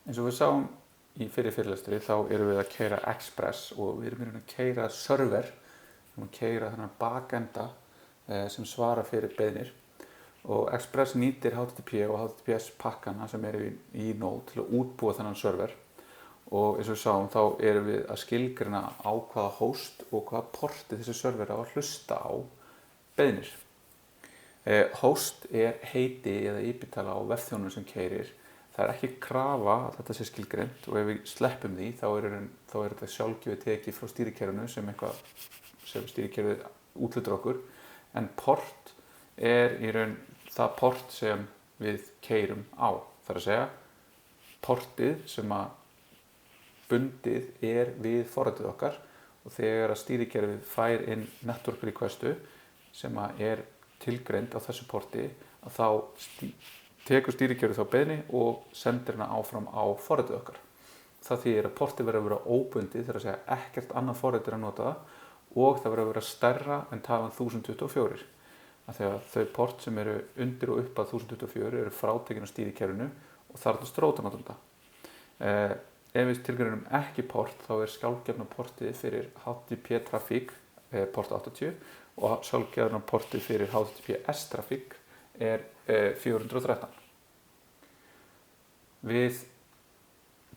Eins og við sáum í fyrirlestri þá erum við að keyra Express og við erum í raun að keyra server, við erum að keyra þennan bakenda sem svarar fyrir beiðnir og Express nýtir HTTP og HTTPS pakkana sem eru í Node til að útbúa þennan server og eins og við sáum þá erum við að skilgreina á hvaða host og hvaða porti þessi server á að hlusta á beiðnir. Host heiti eða IP-tala á vefþjónum sem keyrir. Það er ekki krafa að þetta sé skilgreint og ef við sleppum því þá er þetta sjálfgefið tekið frá stýrikerfinu sem eitthvað sem stýrikerfið úthlutar okkur en port í raun það port sem við keyrum á. Það er að segja portið sem að bundið við forritið okkar og þegar að stýrikerfið fær inn network requestu sem að tilgreind á þessu porti að þá tekur stýrikerfið þá beiðni og sendir hana áfram á forritið okkar. Það þýðir að portið verður að vera óbundið, það er að segja ekkert annað forrit að nota það og það verður að vera stærra en talan 1024. Þegar þau port sem eru undir og upp að 1024 eru frátekin á stýrikerfinu og þarfnast rótanotanda. Ef við tilgreinum ekki port þá sjálfgefna portið fyrir HTTP trafík port 80 og sjálfgefna portið fyrir HTTPS trafík 413. Við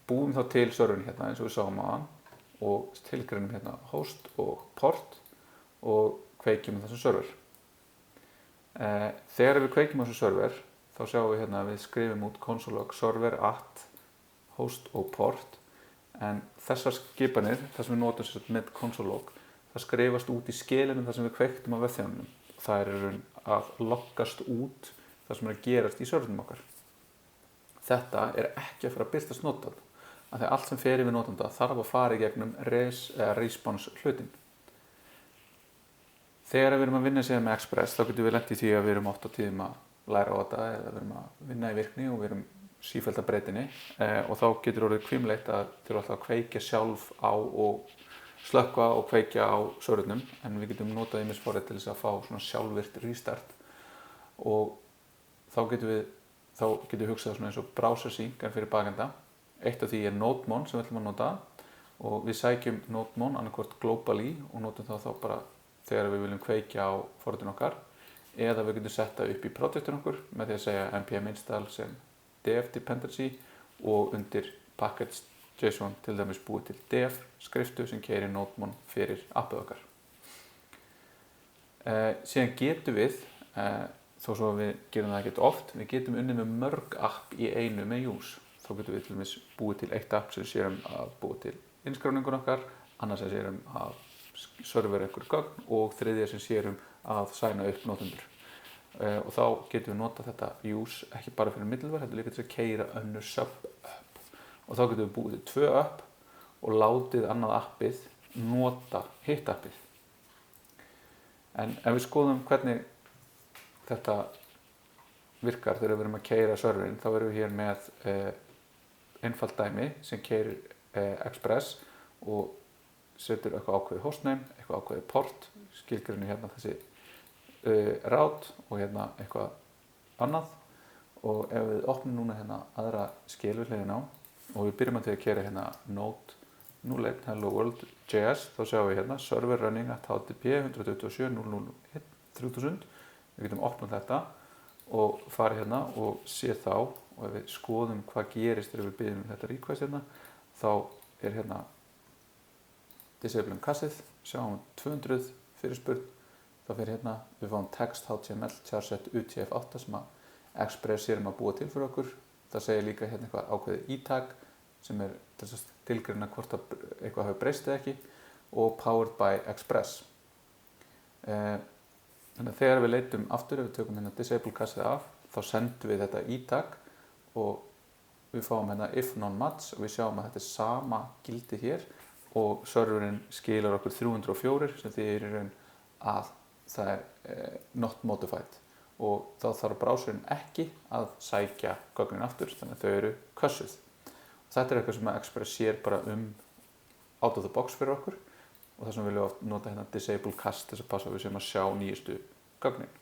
búum þá til serverin hérna eins og við sáum áðan og tilgreinum hérna host og port og kveikjum þessum server. Þegar við kveikjum þessum server þá sjáum við hérna að við skrifum út console.log server at host og port en þessar skipanir, það sem við notum með console.log, það skrifast út í skilinu þar sem við kveiktum á vefþjónunum. Það að loggast út það sem að gerast í servernum okkar. Þetta ekki að fara að birtast notanda, af því að allt sem fer yfir notanda þarf að fara í gegnum response hlutin. Þegar við erum að vinna með Express þá getum við lent í því að við erum oft á tíðum að læra á þetta eða við erum að vinna í virkni og við erum sífellt að breytinni og þá getur orðið hvimleitt að þau alltaf að kveikja sjálf á og slökkva og kveikja á servernum en við getum notað ýmis forrit til þess að fá svona sjálfvirkt restart og þá getum við hugsað svona eins og browser sync en fyrir bakenda. Eitt af því NodeMon sem við ætlum að nota og við sækjum NodeMon annarkvort globally og notum þá bara þegar við viljum kveikja á forritin okkar eða við getum setta upp í projektin okkur með því að segja npm install sem def dependency og undir package.json til dæmis búið til def skriftu sem keyrir NodeMon fyrir appið okkar. Síðan getum við, þó svo við gerum það ekkert oft, við getum unnið með mörg app í einu með use. Þá getum við til dæmis búið til eitt app sem sér að búið til innskráningun okkar, annars sem sér að server einhver gögn og þriðja sem sér að sæna upp notendur. Og þá getum við nota þetta use ekki bara fyrir middleware, heldur líka til að keyra önnur sub-app. Og þá getum við búið til 2 app og látið annað appið nota hitt appið. En ef við skoðum hvernig þetta virkar þegar við erum að keyra serverinn, þá erum við hér með einfalt dæmi sem keyrir Express og setur eitthvað ákveðið hostname, eitthvað ákveðið port, skilgreinir hérna þessi route og hérna eitthvað annað og ef við opnum núna hérna aðra skilur hliðina á og við byrjum að keyra hérna node 01 hello world.js þá sjáum við hérna server running at http 127.001.3000 við getum opnað þetta og farið hérna og sé þá og ef við skoðum hvað gerist þegar við byrjum þetta request hérna þá hérna disabling cacheið, sjáum 200 fyrirspurn þá fyrir hérna, við fáum text HTML charset UTF-8 sem að Express sér að búa til fyrir okkur. Það segir líka hérna eitthvað ákveðið e-tag sem til að tilgreina hvort að eitthvað hafi breyst eða ekki og powered by Express. Þannig að þegar við leitum aftur, ef við tökum hérna disable cacheið af, þá sendum við þetta e-tag og við fáum hérna if non-match og við sjáum að þetta sama gildi hér og serverinn skilar okkur 304 sem þýðir í raun að það not modified og þá þarf browserinn ekki að sækja gögnin aftur þannig að þau eru kössuð. Þetta eitthvað sem Express sér bara out of the box fyrir okkur og þess vegna viljum við nota hérna disable cache til þess að passa við sem að sjá nýjustu gögnin.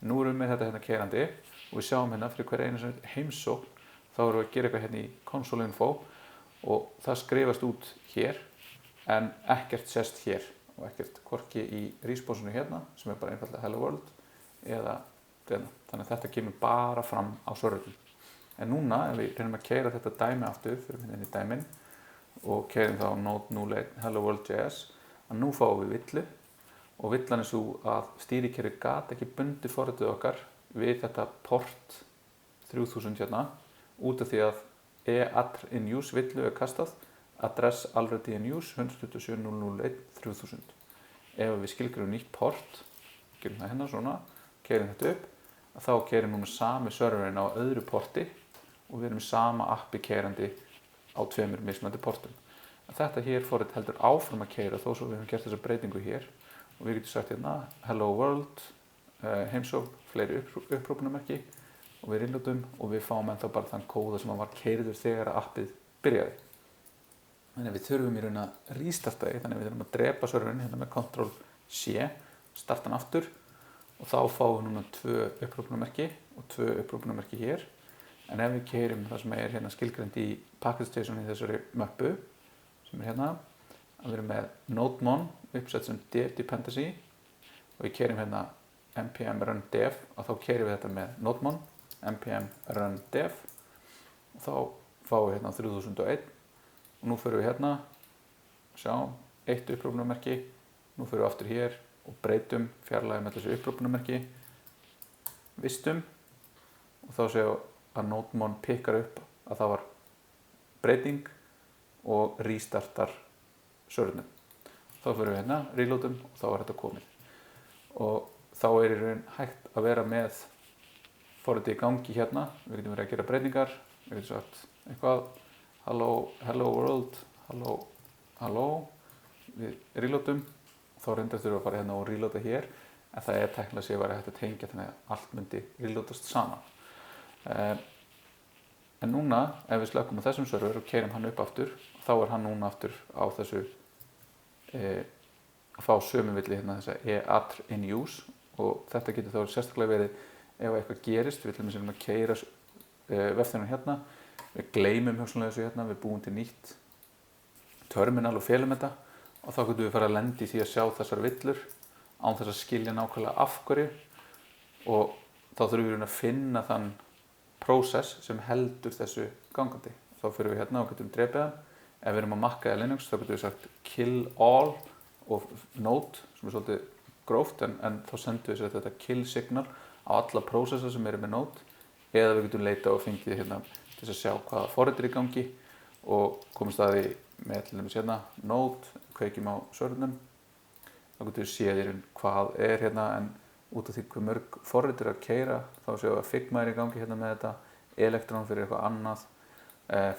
Nú erum við með þetta hérna keyrandi og við sjáum hérna fyrir hver einu heimsókn þá erum við að gera eitthvað hérna í console info og það skrifast út hér en ekkert sést hér og ekkert hvorki í responsinu hérna sem bara einfallega hello world eða hérna. Þannig að þetta kemur bara fram á servernum. En núna ef við reynum að keyra þetta dæmi aftur fyrir hérna í dæmin og keyrum þá node 0.1 hello world.js að nú fáum við villu og villan svo að stýrikerfið gat ekki bundið forritið okkar við þetta port 3000 hérna út af því að e-atr in use villu kastað address already in use 127.0.0.1.3000. Ef við skilgreinum nýtt port, gerum það hérna svona, keyrum þetta upp, þá keyrum núna sami serverinn á öðru porti og við erum sama appi keyrandi á 2 mismunandi portum. Þetta hér forrit heldur áfram að keyra þó svo við höfum gert þessa breytingu hér og við getum sagt hérna hello world, heimsókn, fleiri upprópunarmerki og við reloadum og við fáum ennþá bara þann kóða sem var keyrður þegar appið byrjaði. Þannig að við þurfum í raun að restarta því, þannig að við þurfum að drepa serverinn hérna með Ctrl+C, starta hann aftur og þá fáum við núna 2 upprópunarmerki og 2 upprópunarmerki hér. En ef við keyrum það sem er hérna skilgreind í package station í þessari möppu sem er hérna, að við erum með nodemon uppsett sem dev dependency og við keyrum hérna npm run dev og þá keyrum við þetta með nodemon npm run dev og þá fáum við hérna 3001 og nú förum við hérna, sjá, 1 upprópunarmerki, nú förum við aftur hér og breytum fjarlægum með þessu upprópunarmerki, vistum og þá séu að nodemon pikkar upp að það var breyting og restartar servernum. Þá förum við hérna, reloadum og þá er þetta komið. Og þá er í raun hægt að vera með forritið í gangi hérna, við getum verið að gera breytingar, við getum sagt eitthvað hello world, hello, við reloadum og þá reyndast við að fara hérna og reloada hér en það er tæknilega sér að vera hægt að tengja þannig að allt myndi reloadast saman. En núna ef við slökkum á þessum server og keyrum hann upp aftur þá er hann núna aftur á þessu að fá sömu villi hérna þessa e-atr in use og þetta getur þá sérstaklega verið ef eitthvað gerist, við ætlum að keyra vefþjóninn hérna við gleymum hugsanlega þessu hérna, við búum til nýtt terminal og felum þetta og þá getum við fara að lenda í því að sjá þessar villur án þess að skilja nákvæmlega af hverju og þá þurfum við að finna þann prósess sem heldur þessu gangandi. Þá fyrir við hérna og getum drepið hann. Ef við erum að Mac eða Linux þá getum við sagt kill all og node sem er svolítið gróft en þá sendum við þetta kill signal á alla prósessa sem eru með node eða við getum leita og fengið hérna til að sjá hvaða forrit er í gangi og komumst að því með til dæmis hérna node, kveikjum á servernum þá getum við séð í raun hvað er hérna en út af því hver mörg forrit er að keyra þá séum við að Figma er í gangi hérna með þetta Electron fyrir eitthvað annað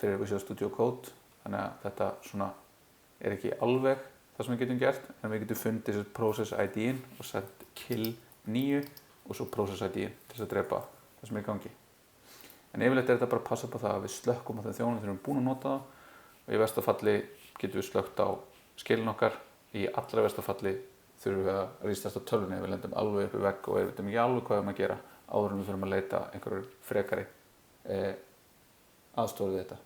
fyrir Visual Studio Code þannig að þetta svona er ekki alveg það sem við getum gert en við getum fundið þessu process ID-in og sett kill 9 og svo process ID-in til þess að drepa það sem er í gangi. En yfirleitt er þetta bara að passa upp á það að við slökkum á þeim þjónum þegar við erum búin að nota það og í versta falli getum við slökkt á skilin okkar, í allra versta falli þurfum við að restarta tölvunni ef við lendum alveg upp í vegg og við veitum ekki alveg hvað við erum að gera áður en við þurfum að leita einhverju frekari aðstoð við þetta.